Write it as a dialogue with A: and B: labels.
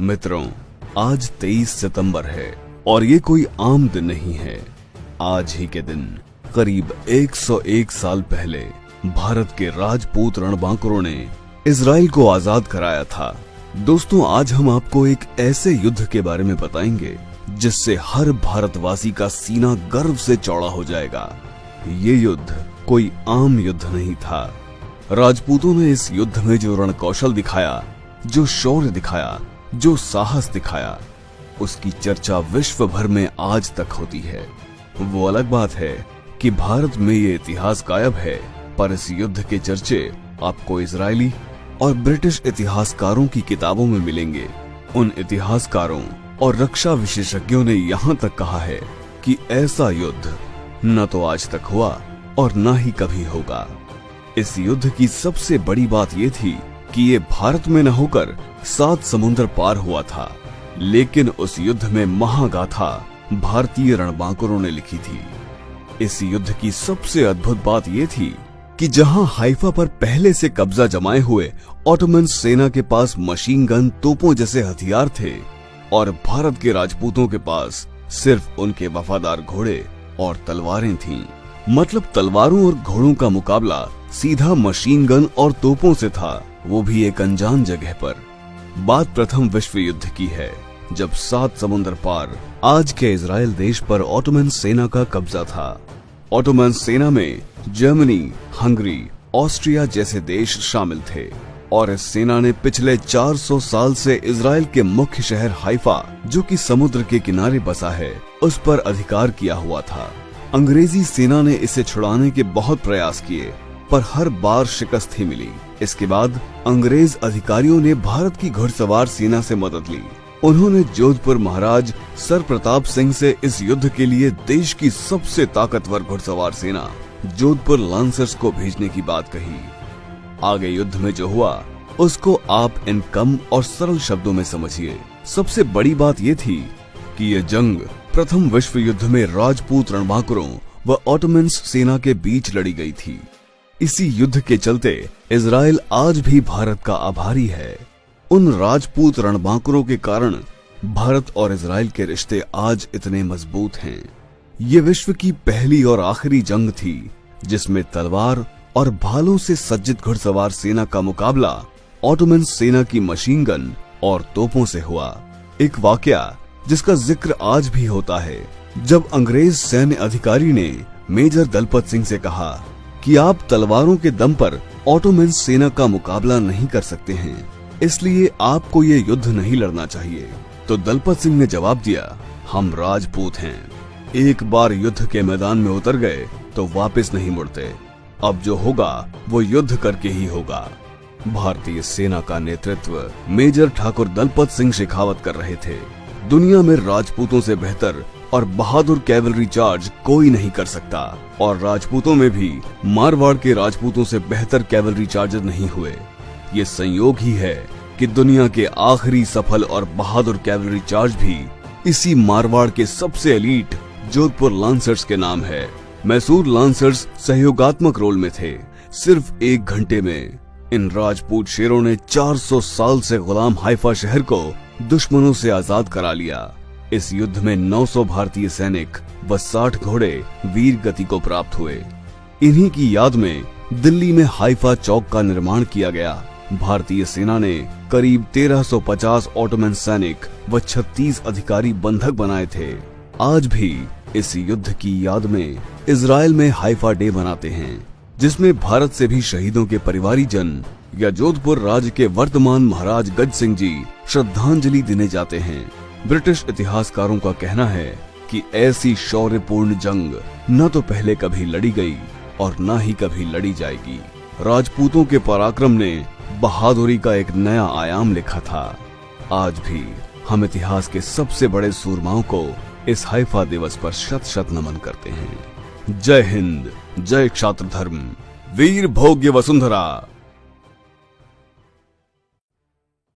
A: मित्रों, आज 23 सितंबर है और ये कोई आम दिन नहीं है। आज ही के दिन करीब 101 साल पहले भारत के राजपूत रणबांकुरों ने इजराइल को आजाद कराया था। दोस्तों, आज हम आपको एक ऐसे युद्ध के बारे में बताएंगे जिससे हर भारतवासी का सीना गर्व से चौड़ा हो जाएगा। ये युद्ध कोई आम युद्ध नहीं था। राजपूतों ने इस युद्ध में जो रणकौशल दिखाया, जो शौर्य दिखाया, जो साहस दिखाया, उसकी चर्चा विश्व भर में आज तक होती है। वो अलग बात है कि भारत में ये इतिहास गायब है, पर इस युद्ध के चर्चे आपको इजरायली और ब्रिटिश इतिहासकारों की किताबों में मिलेंगे। उन इतिहासकारों और रक्षा विशेषज्ञों ने यहाँ तक कहा है कि ऐसा युद्ध न तो आज तक हुआ और न ही कभी होगा। इस युद्ध की सबसे बड़ी बात यह थी कि ये भारत में न होकर 7 समुद्र पार हुआ था, लेकिन उस युद्ध में महागाथा भारतीय रणबांकुरों ने लिखी थी। इस युद्ध की सबसे अद्भुत बात यह थी कि जहां हाइफा पर पहले से कब्जा जमाए हुए ऑटोमन सेना के पास मशीन गन, तोपों जैसे हथियार थे और भारत के राजपूतों के पास सिर्फ उनके वफादार घोड़े और तलवारें थीं। मतलब तलवारों और घोड़ों का मुकाबला सीधा मशीन गन और तोपों से था, वो भी एक अनजान जगह पर। बात प्रथम विश्व युद्ध की है, जब 7 समुद्र पार आज के इजराइल देश पर ऑटोमन सेना का कब्जा था। ऑटोमन सेना में जर्मनी, हंगरी, ऑस्ट्रिया जैसे देश शामिल थे और इस सेना ने पिछले 400 साल से इजराइल के मुख्य शहर हाइफा, जो कि समुद्र के किनारे बसा है, उस पर अधिकार किया हुआ था। अंग्रेजी सेना ने इसे छुड़ाने के बहुत प्रयास किए, पर हर बार शिकस्त ही मिली। इसके बाद अंग्रेज अधिकारियों ने भारत की घुड़सवार सेना से मदद ली। उन्होंने जोधपुर महाराज सर प्रताप सिंह से इस युद्ध के लिए देश की सबसे ताकतवर घुड़सवार सेना जोधपुर लांसर्स को भेजने की बात कही। आगे युद्ध में जो हुआ उसको आप इन कम और सरल शब्दों में समझिए। सबसे बड़ी बात ये थी कि ये जंग प्रथम विश्व युद्ध में राजपूत रणबांकुरों व ऑटोमन सेना के बीच लड़ी गई थी। इसी युद्ध के चलते इजराइल आज भी भारत का आभारी है। उन राजपूत रणबांकुरों के कारण भारत और इजराइल के रिश्ते आज इतने मजबूत हैं। ये विश्व की पहली और आखिरी जंग थी जिसमें तलवार और भालों से सज्जित घुड़सवार सेना का मुकाबला ऑटोमन सेना की मशीन गन और तोपों से हुआ। एक वाकया जिसका जिक्र आज भी होता है, जब अंग्रेज सैन्य अधिकारी ने मेजर दलपत सिंह से कहा कि आप तलवारों के दम पर ऑटोमन सेना का मुकाबला नहीं कर सकते हैं, इसलिए आपको ये युद्ध नहीं लड़ना चाहिए। तो दलपत सिंह ने जवाब दिया, हम राजपूत हैं, एक बार युद्ध के मैदान में उतर गए तो वापस नहीं मुड़ते। अब जो होगा वो युद्ध करके ही होगा। भारतीय सेना का नेतृत्व मेजर ठाकुर दलपत सिंह शेखावत कर रहे थे। दुनिया में राजपूतों से बेहतर और बहादुर कैवलरी चार्ज कोई नहीं कर सकता, और राजपूतों में भी मारवाड़ के राजपूतों से बेहतर कैवलरी चार्जर नहीं हुए। ये संयोग ही है कि दुनिया के आखिरी सफल और बहादुर कैवलरी चार्ज भी इसी मारवाड़ के सबसे एलीट जोधपुर लांसर्स के नाम है। मैसूर लांसर्स सहयोगात्मक रोल में थे। सिर्फ 1 घंटे में इन राजपूत शेरों ने 400 साल से गुलाम हाइफा शहर को दुश्मनों से आजाद करा लिया। इस युद्ध में 900 भारतीय सैनिक व 60 घोड़े वीर गति को प्राप्त हुए। इन्हीं की याद में दिल्ली में हाइफा चौक का निर्माण किया गया। भारतीय सेना ने करीब 1350 ऑटोमन सैनिक व 36 अधिकारी बंधक बनाए थे। आज भी इस युद्ध की याद में इजराइल में हाइफा डे मनाते हैं, जिसमें भारत से भी शहीदों के परिवारीजन या जोधपुर राज्य के वर्तमान महाराज गज सिंह जी श्रद्धांजलि देने जाते हैं। ब्रिटिश इतिहासकारों का कहना है कि ऐसी शौर्यपूर्ण जंग न तो पहले कभी लड़ी गई और न ही कभी लड़ी जाएगी। राजपूतों के पराक्रम ने बहादुरी का एक नया आयाम लिखा था। आज भी हम इतिहास के सबसे बड़े सूरमाओं को इस हाइफा दिवस पर शत शत नमन करते हैं। जय हिंद, जय क्षात्र धर्म, वीर भोग्य वसुंधरा।